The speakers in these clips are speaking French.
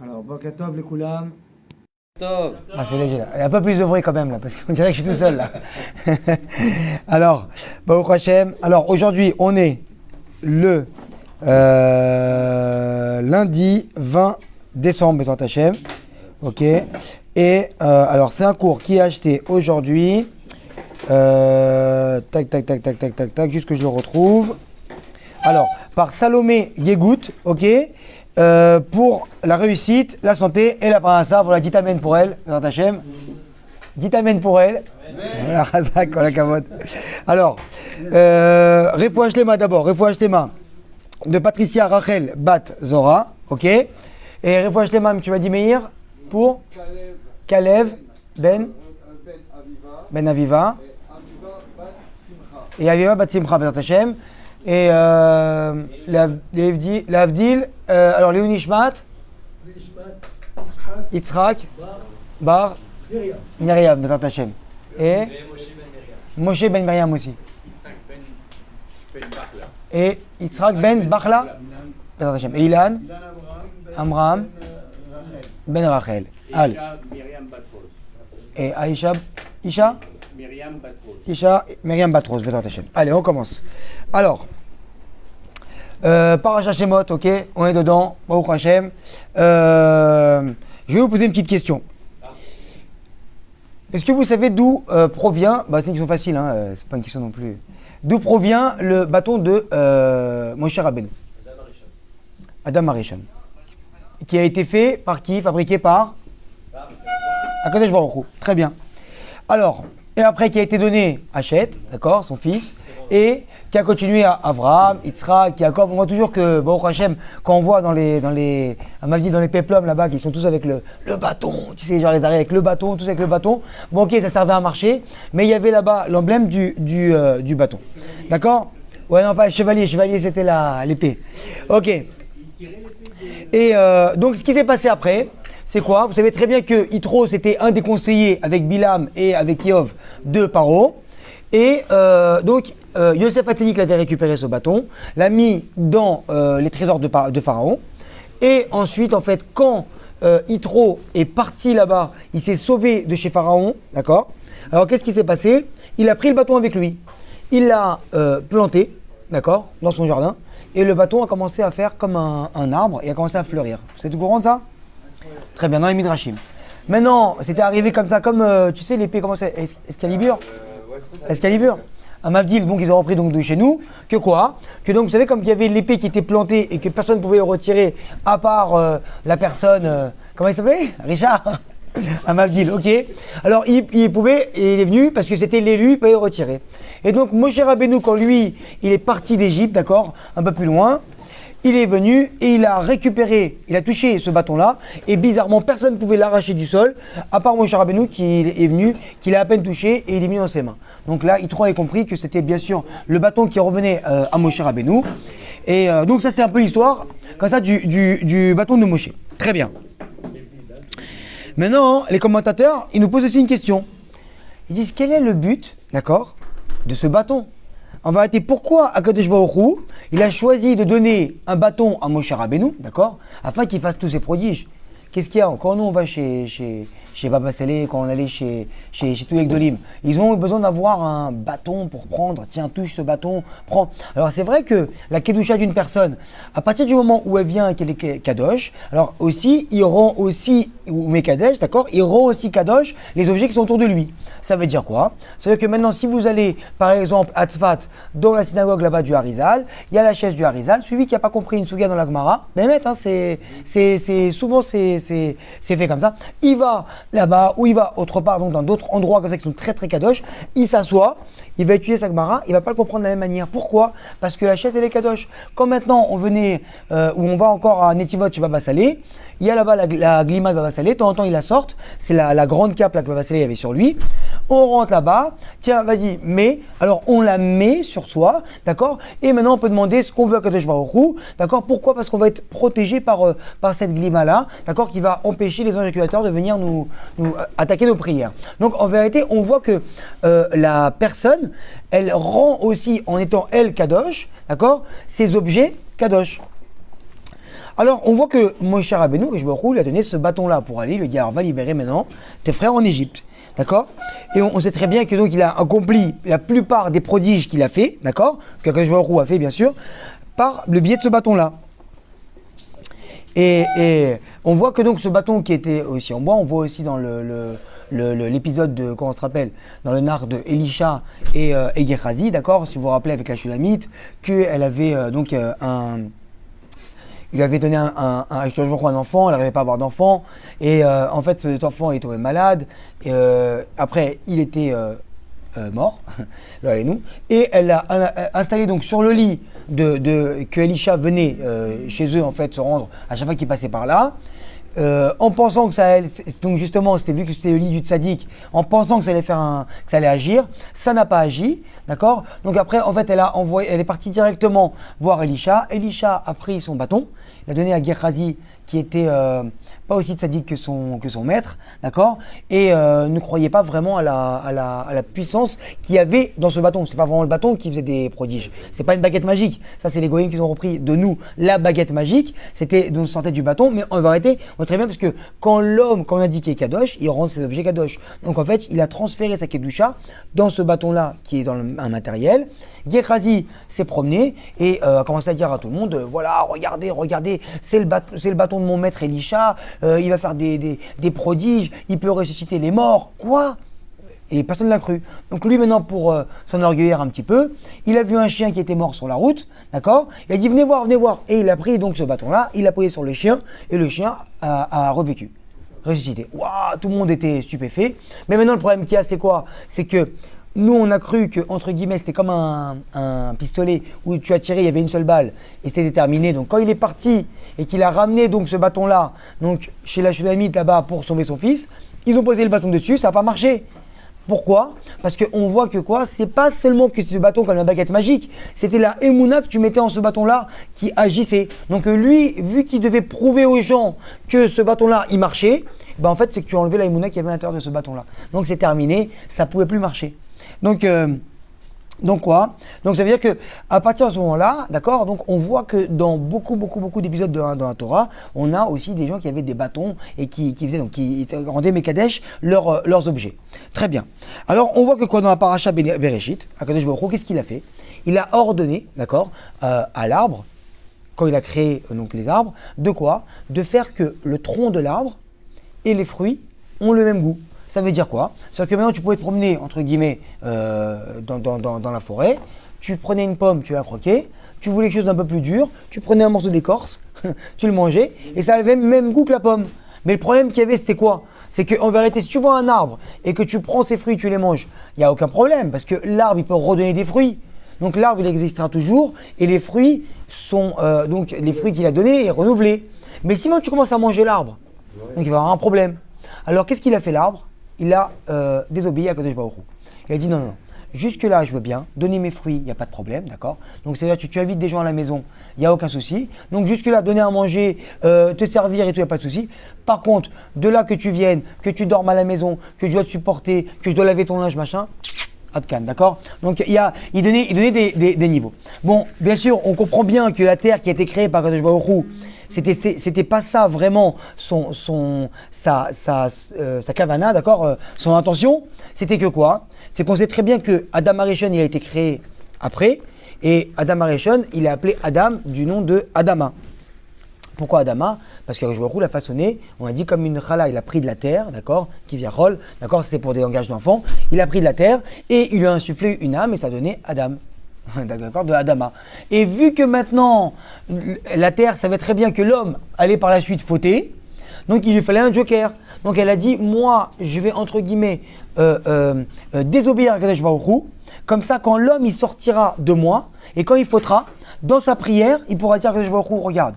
Alors, Bokatov, les Koulam. Tov. Ah, c'est léger là. Il y a un peu plus de bruit quand même là, parce qu'on dirait que je suis tout seul là. Alors, Baruch Hashem. Alors, aujourd'hui, on est le lundi 20 décembre, Bezrat Hashem. Ok. Et alors, c'est un cours qui est acheté aujourd'hui. Tac, juste que je le retrouve. Alors, par Salomé Yegout, ok. Pour la réussite, la santé et la parnassa, voilà, dit amen pour elle, Bezrat Hashem. Dit amen pour elle. Voilà, Razak, voilà, Kavod. Alors, Refoua Shlema d'abord, Refoua Shlema de Patricia Rachel Bat Zora, ok. Et Refoua Shlema, tu m'as dit Meir, pour Kalev Ben Aviva et Aviva Bat Simcha, Bezrat Hashem. Et l'Avdil, alors Léon Nishmat, Yitzhak, Bar, Myriam, Bezrat Hashem. Et Moshe Ben Myriam aussi. Et Yitzhak Ben Bachla, Bezrat Hashem. Et Ilan, Amram, Ben Rachel. Allez. Et Aïcha, Isha, Myriam Batros, Bezrat Hashem. Allez, on commence. Alors, Parashat Shemot, ok, on est dedans, Baruch Hashem. Je vais vous poser une petite question. Est-ce que vous savez d'où provient, c'est une question facile, hein, c'est pas une question non plus. D'où provient le bâton de Moshe Rabbeinu? Adam Arishon. Qui a été fait par qui? Fabriqué par Akadosh Baruch Hu. Très bien. Alors, et après qui a été donné à Chet, d'accord, son fils, et qui a continué à Avraham, Yitzhak, Jacob. On voit toujours que Baruch Hashem, quand on voit dans les péplums là-bas, qui sont tous avec le bâton, tu sais, genre les arrêts avec le bâton, tous avec le bâton. Bon, ok, ça servait à marcher, mais il y avait là-bas l'emblème du bâton. D'accord? Ouais, non, pas chevalier, c'était l'épée. Ok. Et donc, ce qui s'est passé après, c'est quoi? Vous savez très bien que Yitro, c'était un des conseillers avec Bilam et avec Yov de Paro. Et donc, Yosef Hatzadik l'avait récupéré ce bâton, l'a mis dans les trésors de Pharaon. Et ensuite, en fait, quand Yitro est parti là-bas, il s'est sauvé de chez Pharaon, d'accord? Alors, qu'est-ce qui s'est passé? Il a pris le bâton avec lui, il l'a planté, d'accord, dans son jardin, et le bâton a commencé à faire comme un arbre et a commencé à fleurir. Vous êtes au courant de ça? Très bien, dans les Midrashim. Maintenant, c'était arrivé comme ça, comme tu sais, l'épée, comment c'est? Excalibur? Excalibur. Un Mavdil, donc ils ont repris donc de chez nous, que quoi? Que donc vous savez, comme il y avait l'épée qui était plantée et que personne ne pouvait le retirer à part la personne, comment il s'appelait? Richard. Un Mavdil, ok. Alors il pouvait, et il est venu parce que c'était l'élu, il pouvait le retirer. Et donc Moshe Rabbeinu, quand lui, il est parti d'Égypte, d'accord, un peu plus loin, il est venu et il a récupéré, il a touché ce bâton-là, et bizarrement, personne ne pouvait l'arracher du sol, à part Moshe Rabbeinu qui est venu, qui l'a à peine touché et il est mis dans ses mains. Donc là, Yitro a compris que c'était bien sûr le bâton qui revenait à Moshe Rabbeinu. Et donc ça, c'est un peu l'histoire, comme ça, du bâton de Moshe. Très bien. Maintenant, les commentateurs, ils nous posent aussi une question. Ils disent, quel est le but, d'accord, de ce bâton? En vérité, pourquoi Akadosh Baruch Hu, il a choisi de donner un bâton à Moshe Rabbeinu, d'accord, afin qu'il fasse tous ses prodiges? Qu'est-ce qu'il y a? Quand nous on va chez Baba Salé, quand on allait chez tous les Gdolim, ils ont besoin d'avoir un bâton pour prendre, tiens, touche ce bâton, prends. Alors c'est vrai que la Kedusha d'une personne, à partir du moment où elle vient qu'elle est Kadosh, alors aussi, il rend aussi, ou Mekadesh, d'accord, il rend aussi Kadosh les objets qui sont autour de lui. Ça veut dire quoi? Ça veut dire que maintenant, si vous allez, par exemple, à Tzfat, dans la synagogue là-bas du Harizal, il y a la chaise du Harizal, celui qui n'a pas compris une souga dans la Gemara, mais hein, souvent c'est fait comme ça, il va là-bas ou il va autre part, donc dans d'autres endroits comme ça qui sont très très kadosh, il s'assoit, il va étudier sa Gemara, il va pas le comprendre de la même manière. Pourquoi? Parce que la chaise elle est kadosh. Quand maintenant on venait, ou on va encore à Netivot chez Baba Salé, il y a là-bas la glima de Baba Salé, de temps en temps il la sorte, c'est la grande cape là, que Baba Salé avait sur lui. On rentre là-bas, tiens vas-y, mets, alors on la met sur soi, d'accord, et maintenant on peut demander ce qu'on veut à Kadosh Baruch Hu, d'accord, pourquoi? Parce qu'on va être protégé par cette glima là, d'accord, qui va empêcher les éjaculateurs de venir nous attaquer nos prières. Donc en vérité on voit que la personne, elle rend aussi, en étant elle Kadosh, d'accord, ses objets Kadosh. Alors, on voit que Moshe Rabbeinu, que je me roule, il a donné ce bâton-là pour aller, il lui dit, alors va libérer maintenant tes frères en Égypte. D'accord? Et on sait très bien que donc il a accompli la plupart des prodiges qu'il a fait, d'accord? Que Akadosh Baruch Hu a fait, bien sûr, par le biais de ce bâton-là. Et on voit que donc ce bâton qui était aussi en bois, on voit aussi dans l'épisode de, comment on se rappelle, dans le nar de Elisha et Gehazi, d'accord? Si vous vous rappelez avec la Shulamite, qu'elle avait il avait donné un enfant, elle n'arrivait pas à avoir d'enfant, et en fait cet enfant est tombé malade, et, après il était mort, là et nous, et elle l'a installé donc sur le lit que Elisha venait chez eux en fait se rendre à chaque fois qu'il passait par là. En pensant que ça allait, donc justement, c'était vu que c'était le lit du tzaddik, en pensant que ça allait que ça allait agir, ça n'a pas agi, d'accord? Donc après, en fait, elle est partie directement voir Elisha. Elisha a pris son bâton, il a donné à Gehazi, qui était pas aussi tzaddik que son maître, d'accord? Et ne croyait pas vraiment à la puissance qu'il y avait dans ce bâton. C'est pas vraiment le bâton qui faisait des prodiges. C'est pas une baguette magique. Ça, c'est les goïms qui ont repris de nous la baguette magique. C'était donc sortait du bâton, mais en vérité, on voit très bien parce que quand on a dit qu'il est kadosh, il rend ses objets kadosh. Donc en fait, il a transféré sa kedusha dans ce bâton-là qui est dans un matériel. Gehazi s'est promené et a commencé à dire à tout le monde, voilà, regardez, c'est le bâton de mon maître Elisha, il va faire des prodiges, il peut ressusciter les morts. Quoi? Et personne ne l'a cru. Donc lui maintenant, pour s'enorgueillir un petit peu, il a vu un chien qui était mort sur la route, d'accord? Il a dit venez voir. Et il a pris donc ce bâton-là, il l'a posé sur le chien, et le chien a revécu, ressuscité. Waouh, tout le monde était stupéfait. Mais maintenant le problème qu'il y a, c'est quoi? C'est que nous, on a cru que, entre guillemets, c'était comme un pistolet où tu as tiré, il y avait une seule balle et c'était terminé. Donc, quand il est parti et qu'il a ramené donc ce bâton-là, donc chez la Shulamite là-bas pour sauver son fils, ils ont posé le bâton dessus, ça n'a pas marché. Pourquoi? Parce qu'on voit que quoi? C'est pas seulement que ce bâton comme la baguette magique, c'était la émouna que tu mettais en ce bâton-là qui agissait. Donc lui, vu qu'il devait prouver aux gens que ce bâton-là, il marchait, ben en fait, c'est que tu as enlevé la émouna qui avait à l'intérieur de ce bâton-là. Donc c'est terminé, ça pouvait plus marcher. Donc quoi? Donc ça veut dire que à partir de ce moment-là, d'accord, donc on voit que dans beaucoup d'épisodes dans la Torah, on a aussi des gens qui avaient des bâtons et qui rendaient Mekadesh leurs objets. Très bien. Alors on voit que quoi dans la paracha Bereshit, Akadosh Baruch Hu, qu'est-ce qu'il a fait? Il a ordonné, d'accord, à l'arbre, quand il a créé donc les arbres, de quoi? De faire que le tronc de l'arbre et les fruits ont le même goût. Ça veut dire quoi? C'est-à-dire que maintenant tu pouvais te promener, entre guillemets, dans la forêt, tu prenais une pomme, tu la croquais, tu voulais quelque chose d'un peu plus dur, tu prenais un morceau d'écorce, tu le mangeais, et ça avait le même goût que la pomme. Mais le problème qu'il y avait, c'était quoi? C'est qu'en vérité, si tu vois un arbre et que tu prends ses fruits, tu les manges, il n'y a aucun problème, parce que l'arbre, il peut redonner des fruits. Donc l'arbre, il existera toujours, et les fruits sont, donc les fruits qu'il a donnés est renouvelé. Mais sinon, tu commences à manger l'arbre, donc il va y avoir un problème. Alors qu'est-ce qu'il a fait l'arbre? Il a désobéi à Kadosh Baruch Hu. Il a dit non, jusque là je veux bien, donner mes fruits, il n'y a pas de problème, d'accord? Donc c'est-à-dire que tu invites des gens à la maison, il n'y a aucun souci. Donc jusque là, donner à manger, te servir et tout, il n'y a pas de souci. Par contre, de là que tu viennes, que tu dormes à la maison, que je dois te supporter, que je dois laver ton linge, machin, Adkan, d'accord? Donc il donnait des niveaux. Bon, bien sûr, on comprend bien que la terre qui a été créée par Kadosh Baruch Hu, c'était pas ça vraiment sa kavana, d'accord, son intention. C'était que quoi? C'est qu'on sait très bien que Adam Arishon, il a été créé après, et Adam Arishon, il est appelé Adam du nom de Adama. Pourquoi Adama? Parce que Baruch Hu l'a façonné, on a dit comme une chala, il a pris de la terre, d'accord, qui vient rôle, d'accord, c'est pour des langages d'enfants, il a pris de la terre et il lui a insufflé une âme et ça a donné Adam. D'accord, de Adama. Et vu que maintenant la terre savait très bien que l'homme allait par la suite fauter, donc il lui fallait un joker. Donc elle a dit moi je vais entre guillemets désobéir à Kadosh Baruch Hu, comme ça quand l'homme il sortira de moi et quand il fautera dans sa prière il pourra dire à Kadosh Baruch Hu regarde,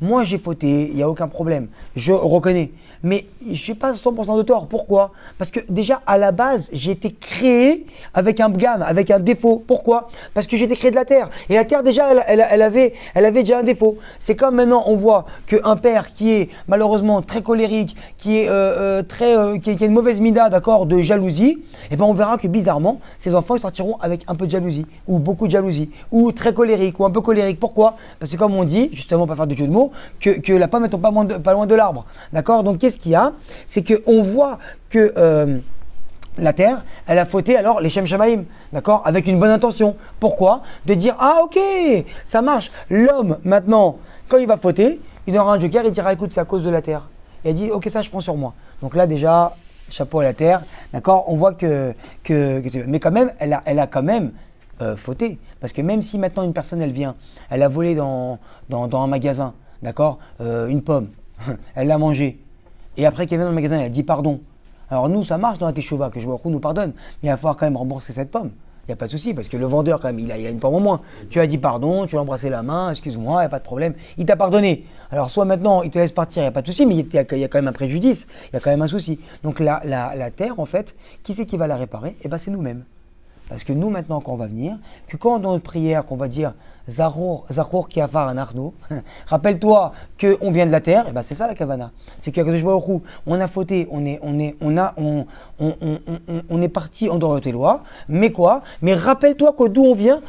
moi j'ai fauté, il n'y a aucun problème, je reconnais. Mais je ne suis pas 100% de tort. Pourquoi? Parce que déjà à la base, j'ai été créé avec un bgam, avec un défaut. Pourquoi? Parce que j'ai été créé de la terre. Et la terre déjà, elle avait déjà un défaut. C'est comme maintenant on voit qu'un père qui est malheureusement très colérique, qui a une mauvaise mida, d'accord, de jalousie, et ben on verra que bizarrement, ces enfants ils sortiront avec un peu de jalousie, ou beaucoup de jalousie, ou très colérique, ou un peu colérique. Pourquoi? Parce que comme on dit, justement, pas faire de jeu de mots, haut que la pomme étant pas loin de l'arbre. D'accord? Donc qu'est-ce qu'il y a? C'est qu'on voit que la terre, elle a fauté alors les Shem Shamaïm, d'accord? Avec une bonne intention. Pourquoi? De dire, ah ok, ça marche. L'homme, maintenant, quand il va fauter, il aura un joker, il dira, écoute, c'est à cause de la terre. Et il dit, ok, ça je prends sur moi. Donc là déjà, chapeau à la terre, d'accord? On voit que c'est... Mais quand même, elle a quand même fauté. Parce que même si maintenant une personne, elle vient, elle a volé dans un magasin, d'accord? Une pomme, elle l'a mangée. Et après qu'elle vient dans le magasin, elle a dit pardon. Alors nous, ça marche dans la Teshuvah, que Baruch Hu nous pardonne, mais il va falloir quand même rembourser cette pomme. Il n'y a pas de souci, parce que le vendeur, quand même, il a une pomme en moins. Tu as dit pardon, tu lui as embrassé la main, excuse-moi, il n'y a pas de problème. Il t'a pardonné. Alors soit maintenant, il te laisse partir, il n'y a pas de souci, mais il y a quand même un préjudice, il y a quand même un souci. Donc la terre, en fait, qui c'est qui va la réparer? Eh bien, c'est nous-mêmes. Parce que nous, maintenant, quand on va venir, que quand dans notre prière, qu'on va dire Zachor ki afar anachnu, rappelle-toi qu'on vient de la terre, et ben c'est ça la kavana. C'est qu'Akadosh Baruch Hu, on a fauté, on est parti en dehors de tes lois, mais quoi? Mais rappelle-toi que d'où on vient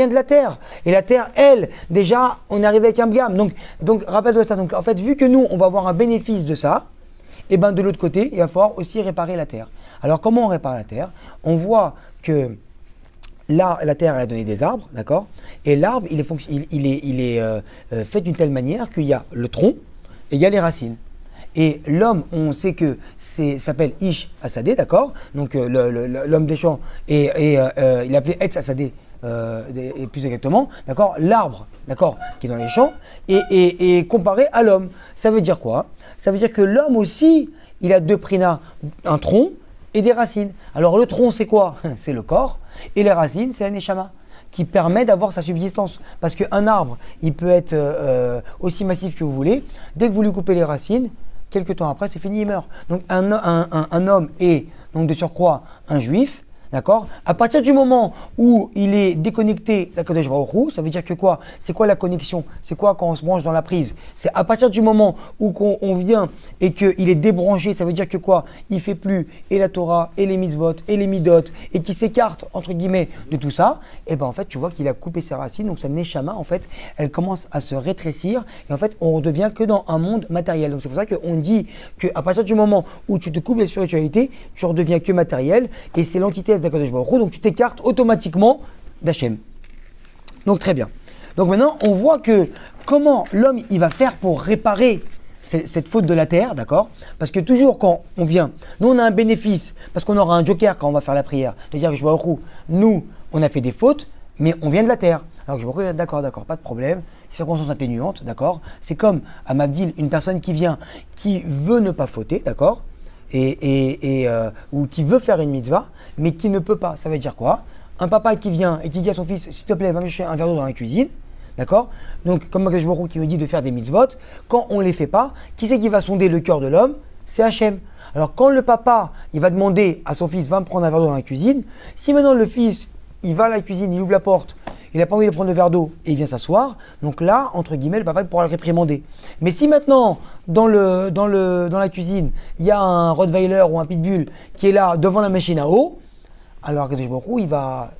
de la terre. Et la terre, elle, déjà, on est arrivé avec un bgam. Donc rappelle-toi ça. Donc en fait, vu que nous, on va avoir un bénéfice de ça, et ben de l'autre côté, il va falloir aussi réparer la terre. Alors comment on répare la terre? On voit que là, la terre, elle a donné des arbres, d'accord? Et l'arbre, il est fait d'une telle manière qu'il y a le tronc et il y a les racines. Et l'homme, on sait que s'appelle Ish Asadé, d'accord? Donc l'homme des champs, il est appelé Etz Asadé, et plus exactement, d'accord? L'arbre, d'accord, qui est dans les champs, et comparé à l'homme. Ça veut dire quoi? Ça veut dire que l'homme aussi, il a deux prinas, un tronc et des racines. Alors le tronc, c'est quoi? C'est le corps. Et les racines, c'est la neshama, qui permet d'avoir sa subsistance. Parce qu'un arbre, il peut être aussi massif que vous voulez. Dès que vous lui coupez les racines, quelques temps après, c'est fini, il meurt. Donc un homme est, donc de surcroît, un juif. D'accord? À partir du moment où il est déconnecté d'Akadosh Baruch Hu, ça veut dire que quoi? C'est quoi la connexion? C'est quoi quand on se branche dans la prise? C'est à partir du moment où on vient et qu'il est débranché, ça veut dire que quoi? Il fait plus et la Torah, et les mitzvot, et les midot, et qu'il s'écarte, entre guillemets, de tout ça, et ben en fait, tu vois qu'il a coupé ses racines, donc sa neshama, en fait, elle commence à se rétrécir, et en fait, on redevient que dans un monde matériel. Donc c'est pour ça qu'on dit qu'à partir du moment où tu te coupes la spiritualité, tu redeviens que matériel, et c'est l'antithèse d'Akadosh Baruch Hu, donc tu t'écartes automatiquement d'Hachem. Donc très bien. Donc maintenant, on voit que comment l'homme il va faire pour réparer cette faute de la terre, d'accord? Parce que toujours quand on vient, nous on a un bénéfice, parce qu'on aura un joker quand on va faire la prière, de dire que Baruch Hu, nous on a fait des fautes, mais on vient de la terre. Alors que je me dis, d'accord, pas de problème, circonstances atténuantes, d'accord? C'est comme à Mabdil, une personne qui vient, qui veut ne pas fauter, d'accord? Ou qui veut faire une mitzvah, mais qui ne peut pas. Ça veut dire quoi? Un papa qui vient et qui dit à son fils, s'il te plaît, va me chercher un verre d'eau dans la cuisine, d'accord? Donc, comme Akadosh Baruch Hu qui nous dit de faire des mitzvot, quand on ne les fait pas, qui c'est qui va sonder le cœur de l'homme? C'est Hachem. Alors, quand le papa, il va demander à son fils, va me prendre un verre d'eau dans la cuisine, si maintenant le fils, il va à la cuisine, il ouvre la porte, il n'a pas envie de prendre le verre d'eau et il vient s'asseoir, donc là, entre guillemets, le papa pourra le réprimander. Mais si maintenant, dans la cuisine, il y a un Rottweiler ou un Pitbull qui est là devant la machine à eau, alors Akadosh Baruch Hu,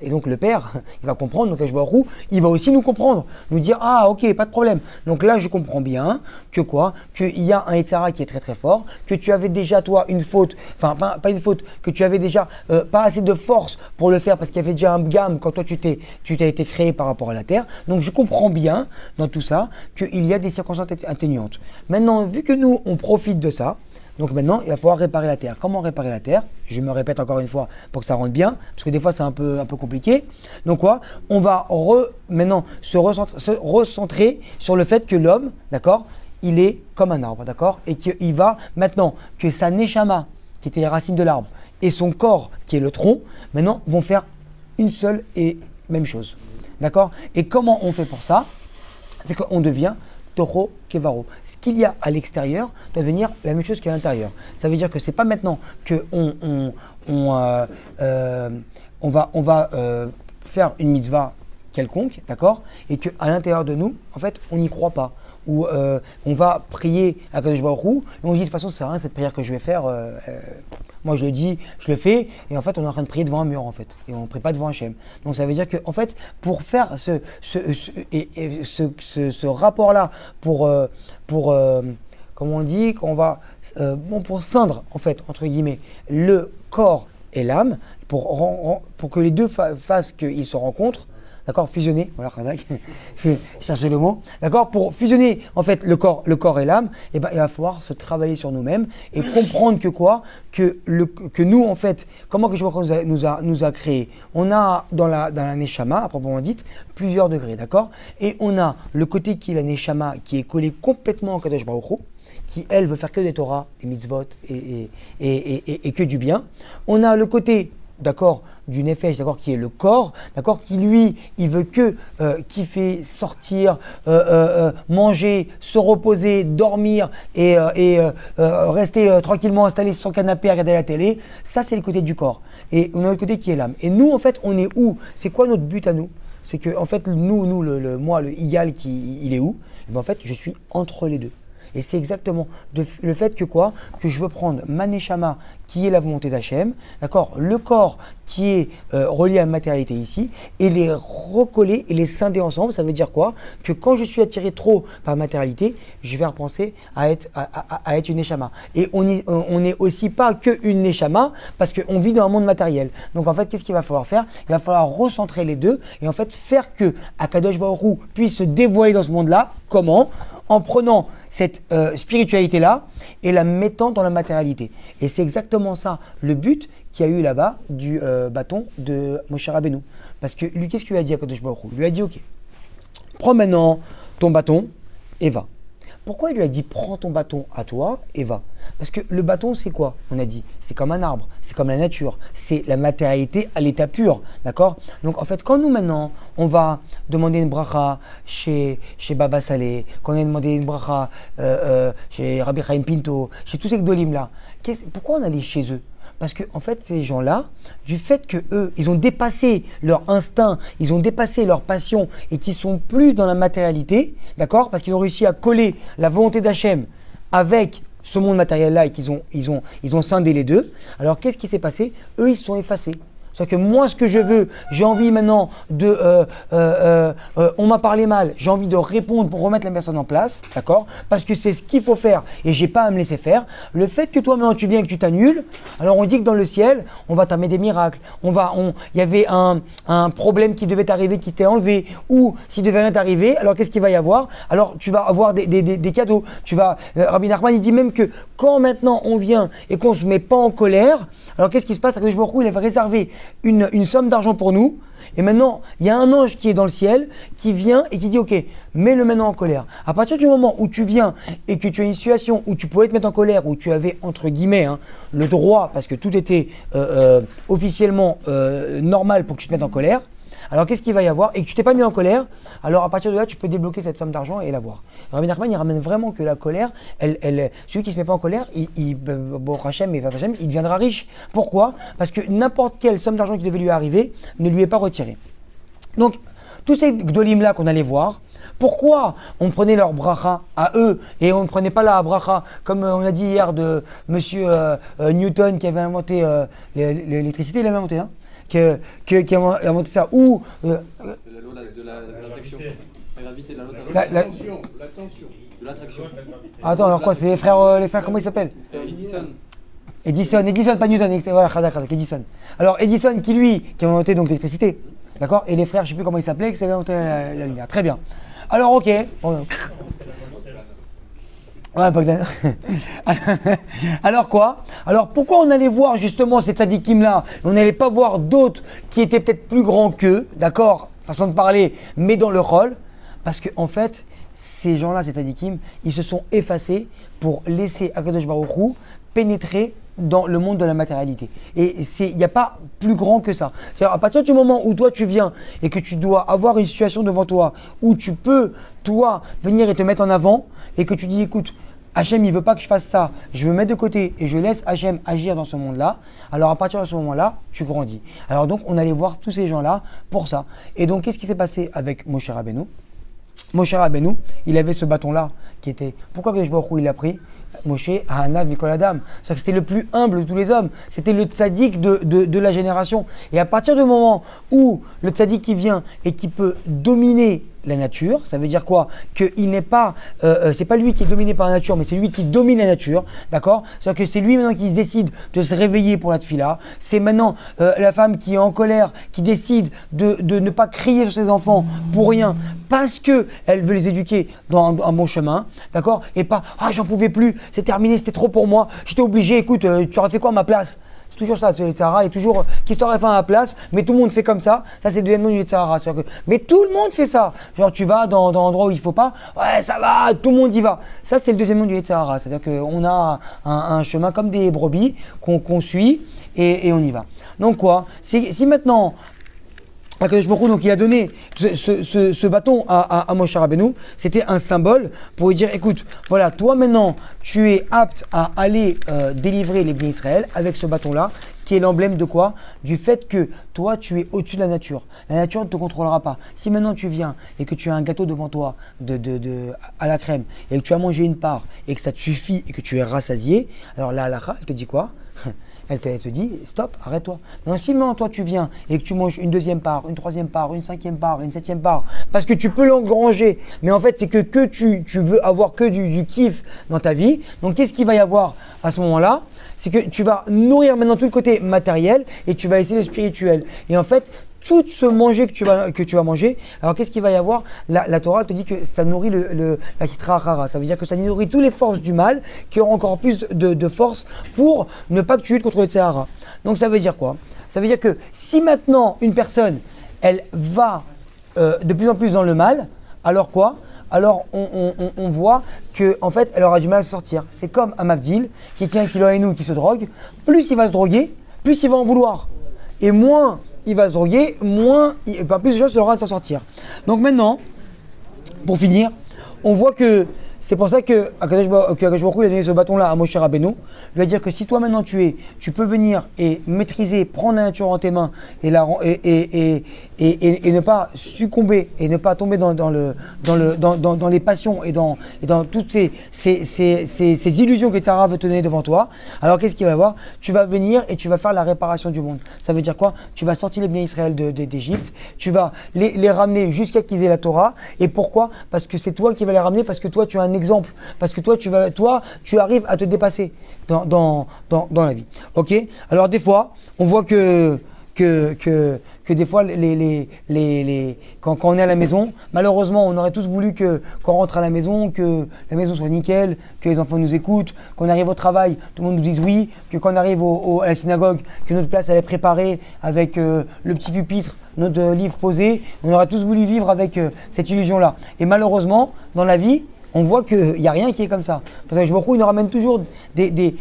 et donc le père, il va comprendre, donc Akadosh Baruch Hu, il va aussi nous comprendre, nous dire, ah ok, pas de problème. Donc là, je comprends bien que quoi? Qu'il y a un Yetzara qui est très très fort, que tu avais déjà toi une faute, enfin pas une faute, que tu avais déjà pas assez de force pour le faire parce qu'il y avait déjà un gamme quand toi tu t'as été créé par rapport à la terre. Donc je comprends bien dans tout ça qu'il y a des circonstances atténuantes. Maintenant, vu que nous, on profite de ça, donc maintenant, il va falloir réparer la terre. Comment réparer la terre? Je me répète encore une fois pour que ça rentre bien, parce que des fois c'est un peu compliqué. Donc quoi? On va maintenant se recentrer sur le fait que l'homme, d'accord, il est comme un arbre, d'accord, et qu'il va maintenant que sa neshama, qui était les racines de l'arbre, et son corps, qui est le tronc, maintenant vont faire une seule et même chose, d'accord. Et comment on fait pour ça? C'est qu'on devient Toro Kevaro. Ce qu'il y a à l'extérieur doit devenir la même chose qu'à l'intérieur. Ça veut dire que c'est pas maintenant que on va faire une mitzvah quelconque, d'accord, et qu'à l'intérieur de nous, en fait, on n'y croit pas. où on va prier à Kadosh Baruch Hu, et on dit de toute façon ça sert à rien cette prière que je vais faire, moi je le dis, je le fais, et en fait on est en train de prier devant un mur en fait, et on ne prie pas devant Hachem. Donc ça veut dire que en fait pour faire ce rapport-là, pour comment on dit, qu'on va pour ceindre en fait entre guillemets le corps et l'âme, pour que les deux fassent qu'ils se rencontrent, d'accord, fusionner, voilà, Khadak, chercher le mot, d'accord, pour fusionner en fait le corps et l'âme, et ben il va falloir se travailler sur nous-mêmes et comprendre que quoi, que nous en fait, comment que je vois nous a créé, on a dans la Neshama, à proprement dit, plusieurs degrés, d'accord, et on a le côté qui est la Neshama, qui est collé complètement au Kadosh Baruch Hu, qui elle veut faire que des Torah, des mitzvot et que du bien. On a le côté, d'accord, du nefesh, d'accord, qui est le corps, d'accord, qui lui, il veut que kiffer, sortir, manger, se reposer, dormir et rester tranquillement installé sur son canapé à regarder la télé. Ça, c'est le côté du corps. Et on a le côté qui est l'âme. Et nous, en fait, on est où? C'est quoi notre but à nous? C'est que, en fait, moi, le Igal, il est où? Et bien, en fait, je suis entre les deux. Et c'est exactement le fait que quoi? Que je veux prendre ma neshama qui est la volonté d'Hachem, d'accord, le corps qui est relié à la matérialité ici, et les recoller et les scinder ensemble. Ça veut dire quoi? Que quand je suis attiré trop par la matérialité, je vais repenser à être une neshama. Et on n'est aussi pas qu'une neshama parce qu'on vit dans un monde matériel. Donc en fait, qu'est-ce qu'il va falloir faire? Il va falloir recentrer les deux et en fait faire que Akadosh Baruch Hu puisse se dévoiler dans ce monde-là. Comment? En prenant cette spiritualité-là et la mettant dans la matérialité. Et c'est exactement ça, le but qu'il y a eu là-bas du bâton de Moshe Rabbeinu. Parce que lui, qu'est-ce qu'il lui a dit à Kadosh Baruch Hu? Il lui a dit, ok, prends maintenant ton bâton et va. Pourquoi il lui a dit prends ton bâton à toi et va? Parce que le bâton c'est quoi? On a dit c'est comme un arbre, c'est comme la nature, c'est la matérialité à l'état pur, d'accord? Donc en fait quand nous maintenant on va demander une bracha chez Baba Saleh, quand on a demandé une bracha chez Rabbi Chaim Pinto, chez tous ces gdolim là, pourquoi on allait chez eux? Parce que en fait ces gens-là, du fait que eux, ils ont dépassé leur instinct, ils ont dépassé leur passion et qu'ils sont plus dans la matérialité, d'accord, parce qu'ils ont réussi à coller la volonté d'Hachem avec ce monde matériel-là et qu'ils ont scindé les deux. Alors qu'est-ce qui s'est passé? Eux, ils se sont effacés. C'est-à-dire que moi, ce que je veux, j'ai envie maintenant on m'a parlé mal, j'ai envie de répondre pour remettre la personne en place, d'accord? Parce que c'est ce qu'il faut faire et j'ai pas à me laisser faire. Le fait que toi maintenant tu viens et que tu t'annules, alors on dit que dans le ciel, on va t'amener des miracles. Il y avait un problème qui devait t'arriver, qui t'est enlevé, ou s'il devait rien t'arriver, alors qu'est-ce qu'il va y avoir? Alors tu vas avoir des cadeaux. Rabbi Nachman, il dit même que quand maintenant on vient et qu'on se met pas en colère, alors qu'est-ce qui se passe? C'est que je me retrouve, il avait réservé une somme d'argent pour nous, et maintenant il y a un ange qui est dans le ciel qui vient et qui dit ok, mets-le maintenant en colère. À partir du moment où tu viens et que tu as une situation où tu pouvais te mettre en colère, où tu avais entre guillemets le droit, parce que tout était officiellement normal pour que tu te mettes en colère, alors qu'est-ce qu'il va y avoir? Et que tu t'es pas mis en colère, alors à partir de là tu peux débloquer cette somme d'argent et l'avoir. Rabbi Nachman il ramène vraiment que la colère, celui qui se met pas en colère, il deviendra riche. Pourquoi? Parce que n'importe quelle somme d'argent qui devait lui arriver ne lui est pas retirée. Donc tous ces gdolim là qu'on allait voir, pourquoi on prenait leur bracha à eux et on ne prenait pas la bracha comme on a dit hier de monsieur Newton qui avait inventé l'électricité, il avait inventé qui a inventé ça, ou la loi de l'attraction. La gravité, la tension. De l'attraction. Attends, alors quoi, c'est les frères comment ils s'appellent? Edison, pas Newton, voilà, Edison. Alors Edison qui a inventé donc l'électricité, d'accord? Et les frères, je ne sais plus comment ils s'appelaient, qui avaient inventé la lumière. Très bien. Alors ok. Ouais, alors quoi? Alors pourquoi on allait voir justement ces tzadikim là? On n'allait pas voir d'autres qui étaient peut-être plus grands qu'eux, d'accord? Façon de parler, mais dans le rôle. Parce que en fait, ces gens-là, ces tzadikim, ils se sont effacés pour laisser Akadosh Baruch Hu pénétrer dans le monde de la matérialité. Et il n'y a pas plus grand que ça. C'est-à-dire à partir du moment où toi tu viens et que tu dois avoir une situation devant toi où tu peux, toi, venir et te mettre en avant et que tu dis écoute, Hachem il veut pas que je fasse ça, je me mets de côté et je laisse Hachem agir dans ce monde-là, alors à partir de ce moment-là, tu grandis. Alors donc on allait voir tous ces gens-là pour ça. Et donc qu'est-ce qui s'est passé avec Moshe Rabbeinu? Moshe Rabbeinu, il avait ce bâton-là qui était. Pourquoi Kadosh Baruch Hu il l'a pris? Moshe Hanav Mikol Adam. C'est-à-dire que c'était le plus humble de tous les hommes. C'était le tzaddik de la génération. Et à partir du moment où le tzaddik qui vient et qui peut dominer la nature, ça veut dire quoi? Qu'il n'est pas, c'est pas lui qui est dominé par la nature, mais c'est lui qui domine la nature, d'accord? C'est-à-dire que c'est lui maintenant qui décide de se réveiller pour la tefila. C'est maintenant la femme qui est en colère, qui décide de ne pas crier sur ses enfants pour rien, parce que elle veut les éduquer dans un bon chemin, d'accord? Et pas, ah j'en pouvais plus, c'est terminé, c'était trop pour moi, j'étais obligé, écoute, tu aurais fait quoi à ma place? C'est toujours ça, le Sahara est toujours qui t'aurait fait à la place, mais tout le monde fait comme ça. Ça, c'est le deuxième nom du Sahara. Mais tout le monde fait ça. Genre, tu vas dans l'endroit où il faut pas, ouais, ça va, tout le monde y va. Ça, c'est le deuxième nom du Sahara. C'est-à-dire qu'on a un chemin comme des brebis qu'on suit et on y va. Donc, quoi? Si maintenant. Akadosh Baruch Hu, donc il a donné ce bâton à Moshe Rabbeinu, c'était un symbole pour lui dire, écoute, voilà, toi maintenant, tu es apte à aller délivrer les biens Israël avec ce bâton-là, qui est l'emblème de quoi? Du fait que toi, tu es au-dessus de la nature. La nature ne te contrôlera pas. Si maintenant tu viens et que tu as un gâteau devant toi à la crème, et que tu as mangé une part, et que ça te suffit, et que tu es rassasié, alors la halakha, elle te dit quoi? Elle te dit, stop, arrête-toi. Mais si maintenant toi tu viens et que tu manges une deuxième part, une troisième part, une cinquième part, une septième part, parce que tu peux l'engranger, mais en fait c'est que tu veux avoir que du kiff dans ta vie, donc qu'est-ce qu'il va y avoir à ce moment-là? C'est que tu vas nourrir maintenant tout le côté matériel et tu vas essayer le spirituel. Et en fait, tout ce manger que tu vas manger, alors qu'est-ce qu'il va y avoir? La Torah te dit que ça nourrit la Sitra Achara, ça veut dire que ça nourrit toutes les forces du mal qui auront encore plus de force pour ne pas que tu luttes contre le Sahara. Donc ça veut dire quoi? Ça veut dire que si maintenant une personne, elle va de plus en plus dans le mal, alors quoi? Alors on voit que en fait elle aura du mal à sortir. C'est comme un Mavdil qui tient un kilo à nous qui se drogue, plus il va se droguer, plus il va en vouloir. Et moins il va se droguer, plus de choses aura à s'en sortir. Donc maintenant, pour finir, on voit que c'est pour ça que Akadosh Baruch Hu a donné ce bâton-là à Moshe Rabbeinu. Il va dire que si toi maintenant tu peux venir et maîtriser, prendre la nature en tes mains et ne pas succomber et ne pas tomber dans les passions et dans toutes ces illusions que Sarah veut te donner devant toi, alors qu'est-ce qu'il va y avoir? Tu vas venir et tu vas faire la réparation du monde. Ça veut dire quoi? Tu vas sortir les biens Israël d'Égypte, tu vas les ramener jusqu'à qu'ils aient la Torah. Et pourquoi? Parce que c'est toi qui vas les ramener, parce que toi tu as un exemple, parce que toi tu arrives à te dépasser dans la vie. Ok? Alors des fois, on voit que des fois, quand on est à la maison, malheureusement, on aurait tous voulu qu'on rentre à la maison, que la maison soit nickel, que les enfants nous écoutent, qu'on arrive au travail, tout le monde nous dise oui, que quand on arrive à la synagogue, que notre place elle est préparée avec le petit pupitre, notre livre posé. On aurait tous voulu vivre avec cette illusion-là. Et malheureusement, dans la vie, on voit qu'il n'y a rien qui est comme ça. Parce que il nous ramène toujours des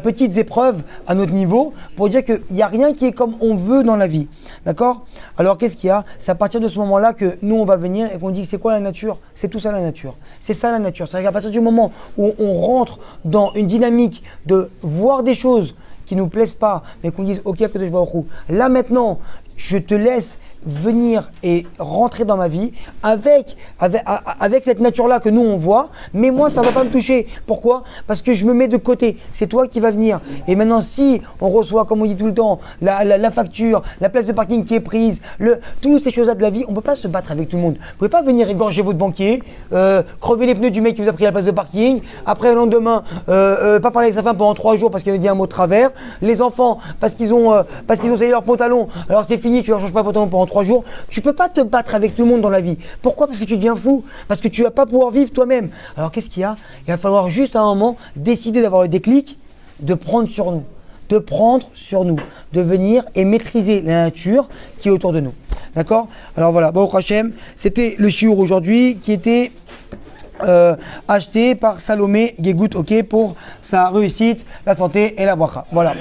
petites épreuves à notre niveau pour dire qu'il n'y a rien qui est comme on veut dans la vie. D'accord? Alors qu'est-ce qu'il y a? C'est à partir de ce moment-là que nous on va venir et qu'on dit c'est quoi la nature? C'est tout ça la nature. C'est ça la nature. C'est-à-dire qu'à partir du moment où on rentre dans une dynamique de voir des choses qui nous plaisent pas, mais qu'on dise ok, là maintenant, je te laisse venir et rentrer dans ma vie avec cette nature-là que nous on voit, mais moi ça ne va pas me toucher. Pourquoi? Parce que je me mets de côté. C'est toi qui vas venir. Et maintenant, si on reçoit, comme on dit tout le temps, la facture, la place de parking qui est prise, toutes ces choses-là de la vie, on ne peut pas se battre avec tout le monde. Vous ne pouvez pas venir égorger votre banquier, crever les pneus du mec qui vous a pris la place de parking, après le lendemain, pas parler avec sa femme pendant 3 jours parce qu'il a dit un mot de travers, les enfants parce qu'ils ont essayé leur pantalon, alors c'est fini, tu leur changes pas le pantalon pendant 3 jours. Tu peux pas te battre avec tout le monde dans la vie. Pourquoi? Parce que tu deviens fou. Parce que tu vas pas pouvoir vivre toi-même. Alors qu'est-ce qu'il y a? Il va falloir juste à un moment décider d'avoir le déclic, de prendre sur nous. De venir et maîtriser la nature qui est autour de nous. D'accord? Alors voilà, Baruch Hashem, c'était le shiur aujourd'hui qui était acheté par Salomé Gegout, ok, pour sa réussite, la santé et la bracha. Voilà.